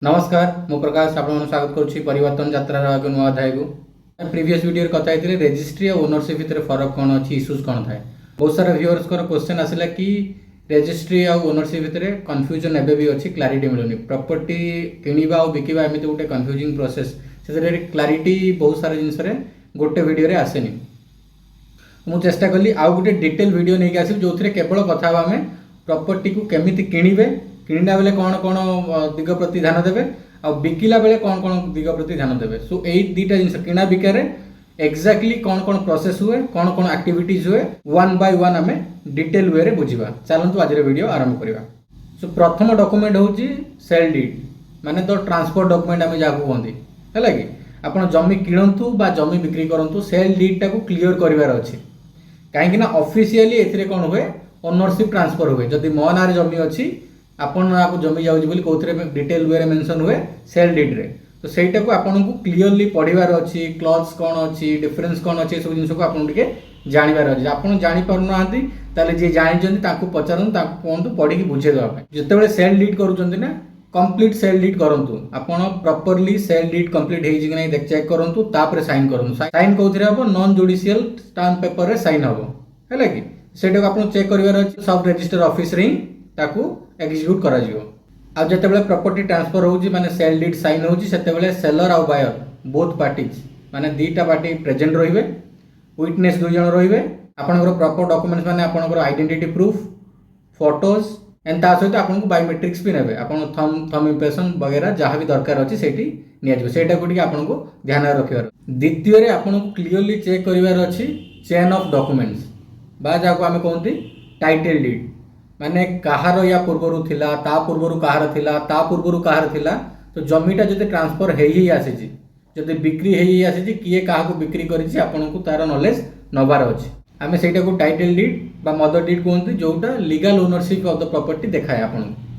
नमस्कार मु प्रकाश आपण स्वागत करुच्ची परिवर्तन यात्रा एक नुआ अध्याय को प्रीवियस वीडियो कथा होती रेजिस्ट्री और ओनरशिप भितर फरक कौन अच्छी इश्यूज कौन थाए। बहुत सारा व्यूअर्स क्वेश्चन आसला कि रेजिस्ट्री और ओनरशिप भितर कन्फ्यूजन एबे भी अच्छी क्लारिटी मिलूनी प्रॉपर्टी किणवा और बिकवा एमती गोटे कन्फ्यूजिंग प्रोसेस से क्लारिटी बहुत सारा जिनस गोटे वीडियो आसेनी। मुझे चेष्टा कली आउ गोटे डिटेल वीडियो नहीं आसि जो केवल कथा आम प्रॉपर्टी को केमिति किणवे किणला बेले कौन कौन दिग प्रति ध्यान देवे और बिकिला बेले कौन कौन दिग प्रति ध्यान देवे। सो यही दुईटा जिन किणा बिकार एक्जाक्टली कौन कौन प्रोसेस हुए कौन कौन एक्टिविटीज हुए वन बाय वन आम डिटेल वे रे बुझा। चलतु आज वीडियो आरंभ करवा। सो प्रथम डॉक्यूमेंट होची सेल डीड माने तो ट्रांसफर डॉक्यूमेंट आम जहाँ कहते है कि आप जमी किणतु बा जमी बिक्री करूँ सेल डीड टाक क्लीयर करार अच्छे कहीं ऑफिशियली ए कौन हुए ओनरशिप ट्रांसफर हुए जदि मो ना जमी अच्छी आपन आपको जमी जाऊँगी बोली कौन डिटेल वे मेंशन हुए सेल डीड रे। तो सहीटा को आपन को क्लीयरली पढ़ार अच्छी क्लॉज कौन अच्छी डिफरेंस कौन अच्छी सब जिन को आपन टिके जानवर अच्छे आपन जानी पारना जी जानी पचारत कहतु पढ़ी बुझे देवाई जिते सेल डीड करूँ कंप्लीट सेल डीड करूँ आपड़ प्रॉपर्ली सेल डीड कंप्लीट हो नहीं चेक करूँ तापर साइन करूँ साइन कौन हम नॉन जुडिशियल स्टाम्प पेपर रे साइन हम है कि सेटा को आप चेक करार अच्छे सब रजिस्टर ऑफिस रे ताकू एग्जीक्यूट करा जिवो। अब जितेबाला प्रॉपर्टी ट्रांसफर होउची माने सेल डीड साइन होउची सेतेबाला सेलर और बायर बोथ पार्टीज माने दीटा पार्टी प्रेजेंट रहिबे विटनेस दुई जण रहिबे आपनकर प्रॉपर डॉक्यूमेंट्स माने आपनकर आइडेंटिटी प्रूफ फोटोज एंड ता सहित आपनको बायोमेट्रिक्स भी नेबे आपन थंब इंप्रेशन वगैरह जहाँ भी दरकार अछि सेठी निया जिवो सेटा को आपनको ध्यान रखिबार। द्वितीय रे आपनको क्लियरली चेक करिवार अछि चेन ऑफ डॉक्यूमेंट्स बा जाको आमे कहंती टाइटल डीड माने कहार या पूर्वर थिला ता पूर्वर कहार थिला ता पूर्वर कहार थिला। तो जमीटा जदि ट्रांसफर हेई आसीची जदि बिक्री हेई आसीची किए काहा को बिक्री करिछि आपनको तार नॉलेज नबार अछि आमे सेटा को टाइटल डीड बा मदर डीड कहंती जोटा legal ownership of the property देखाय आपनको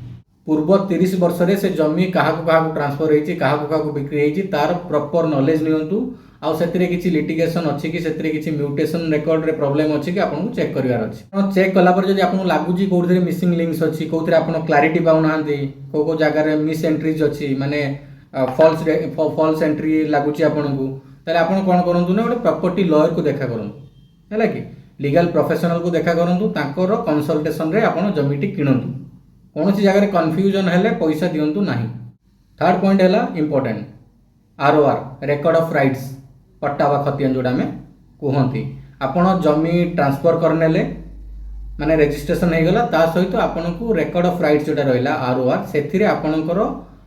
पूर्व 30 वर्ष रे से जमी काहा को ट्रांसफर हेछि काहा को बिक्री हेछि तार प्रॉपर नॉलेज नियंतु आउ सेतिरे किछि लिटिगेशन अछि कि सेतिरे किछि म्यूटेशन रेकॉर्ड रे प्रॉब्लम अछि कि आपनको चेक करिवार अछि। आपण चेक कला पर जदि आपनको लागुची कोथरे मिसिंग लिंक्स अछि कोथरे आपण क्लैरिटी पाउ नाहंती को जगह रे मिस एंट्रीज अछि माने फॉल्स एंट्री लागुची आपनको ताले आपण कोन करंतु ना गोटे प्रॉपर्टी लॉयर को देखा करंतु हैला कि लीगल प्रोफेशनल को देखा करंतु तांकर कंसल्टेशन रे आपण जमीटी किणंतु कोनोसी जगह रे कंफ्यूजन हेले पैसा दियंतु नाही। थर्ड पॉइंट हैला important ROR record of rights पट्टा वा खतियान जोड़ा में कहती आपण जमी ट्रांसफर करनेले माने रजिस्ट्रेशन हो गला ता सहित आपन को रेकॉर्ड ऑफ राइट्स जोटा रहिला आरओआर सेथिरे आपनकर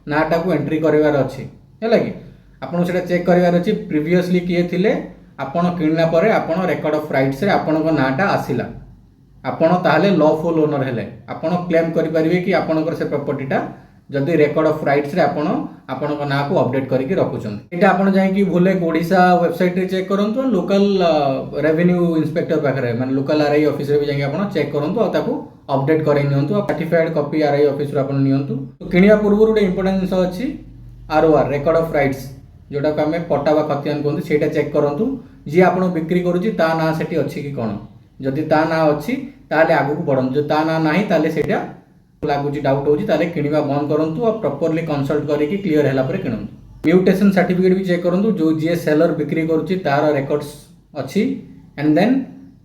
नाटा को एंट्री करबार अछि हैला कि आपन सेटा चेक करबार अछि प्रीवियसली किए थिले आपन किणना परे आपन रेकॉर्ड ऑफ राइट्स रे आपनकर नाटा आसिला आपन ताहाले लॉफुल ओनर हेले आपन क्लेम करि परिबे कि आपनकर से प्रॉपर्टीटा जदि रेकॉर्ड ऑफ राइट्स रे आपण ना को अपडेट करके रखुछन एटा आपण जाय कि भूले ओडिसा वेबसाइट रे चेक करंतु लोकल रेवेन्यू इंस्पेक्टर पाखरे माने लोकल आरआई ऑफिस रे भी जाय आपण चेक करंतु और ताको अपडेट करै नियंतु सर्टिफाइड कॉपी आरआई ऑफिस रो आपण नियंतु। तो किनिया पूर्व रे इंपोर्टेंट जिंस अछि आरओआर रेकॉर्ड ऑफ राइट्स जोटा को हमें पट्टा वा खतियान कहंतु सेटा चेक करंतु जे आपण बिक्री करूची ता ना सेठी अछि कि कोन जदि ता ना अछि ताले आगु को बढ़न जो ता ना नाही ताले सेटा लागुची डाउट होची ताले किनिबा बंद करंतु और प्रॉपर्ली कंसल्ट करिकि क्लियर हैला पर किनंतु। म्यूटेशन सर्टिफिकेट भी चेक करंतु जो जे सेलर बिक्री करूची तार रेकॉर्ड्स अछि एंड देन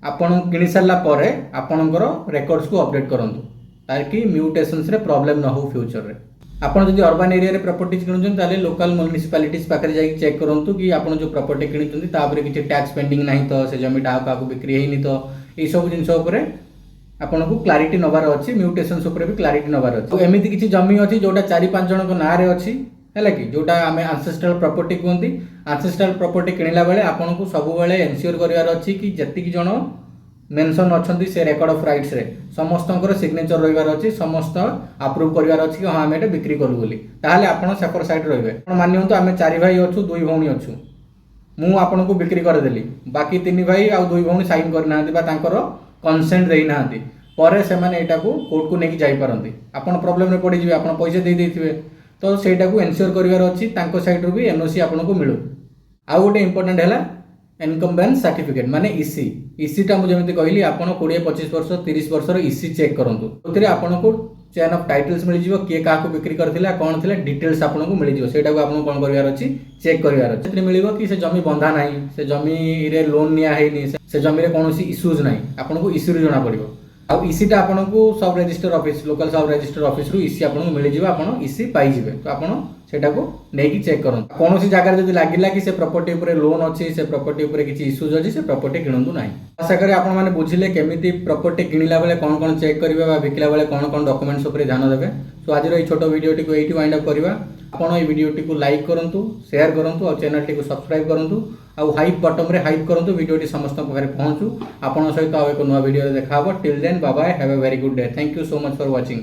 आपण किनि सारला परे आपणकर रेकॉर्ड्स को अपडेट करंतु ताकि म्यूटेशंस रे प्रॉब्लम न हो फ्यूचर रे। आपण जदि अर्बन एरिया रे प्रॉपर्टीज किनुचन ताले लोकल म्युनिसिपैलिटीज पाखरे जाई चेक करंतु कि आपण जो प्रॉपर्टी किनिचंती तापरे किछि टैक्स पेंडिंग नाही तो से जमी का को बिक्री हेनी तो ए सब जिंस ऊपर आपन को क्लैरिटी नबार अच्छी म्यूटेशंस ऊपर भी क्लैरिटी नबार अच्छी। तो एमिति किछि जमी अछि जोटा 4-5 जन को नारे अछि हैला कि जोटा आमे एंसेस्ट्रल प्रॉपर्टी कहंती एंसेस्ट्रल प्रॉपर्टी किनिला बेले आपन को सब बेले एन्श्योर करिवार अछि कि जति कि जन मेंशन अछंती से रेकॉर्ड ऑफ राइट्स रे समस्तंकर सिग्नेचर रहिवार अछि समस्त अप्रूव करिवार अछि कि हां हम एटा बिक्री करू बोली ताहाले आपन सेपर साइड रहिबे। आपण मानियंतु आमे 4 भाई अछु 2 भौणी अछु मु आपन को बिक्री कर देली बाकी 3 भाई आ 2 भौणी साइन कर नाहंती बा तांकर कंसेंट देई नाहंती परे से माने एटा को कोर्ट को नेकी जाई पारंती आपण प्रॉब्लम रे पड़ी जिवे आपण पैसा दे देथिबे तो सेटा को एन्श्योर करिवार अछि तांको साइड रो भी एनओसी आपण को मिलु। आ गोटे इंपोर्टेंट हैला इनकम्बेंस सर्टिफिकेट माने इसी टा मु जेमति कहली आपण 20-25 वर्ष 30 वर्ष रो इसी चेक करंतु ओतरे आपण को चेन ऑफ टाइटल्स मिल जिवो के काको बिक्री करथिला कोन थिला डिटेल्स आपनको मिल जिवो सेटा को आपनको कोन करबार अछि चेक करबार अछि सेतरे मिलिबो कि से जमी बंधा नाही से जमी रे लोन निया हेनी से जमी रे कोनोसी इश्यूज नाही आपनको इश्यू रे जणा पड़िबो आ इसी टा आपनको सब रजिस्टर ऑफिस लोकल सब रजिस्टर ऑफिस रु इसी आपनको मिल जिवो आपण इसी पाई जिवे तो आपण सेटा को नेकी चेक करन कोनोसी जगह जदी लागिला कि से प्रॉपर्टी ऊपर लोन अछि से प्रॉपर्टी ऊपर किछि इश्यूज अछि से प्रॉपर्टी किणंतु नाही आशा करी आपण माने बुझिले केमिति प्रॉपर्टी किनिला बेले कोन कोन चेक करिवे बा बिकला बेले कोन कोन डॉक्यूमेंट्स ऊपर ध्यान देबे सो आज रो छोटो वीडियोटी को एठी वाइंड अप करबा आपण ए वीडियोटी को लाइक करंतु शेयर करंतु और चैनल टी को सब्सक्राइब करंतु आ हाइप बटन रे हाइप करंतु वीडियोटी समस्त पाखरे पहुंचू आपण सहित आ एक नवा वीडियो देखा हबो till then bye bye have a very good day thank you so much for watching.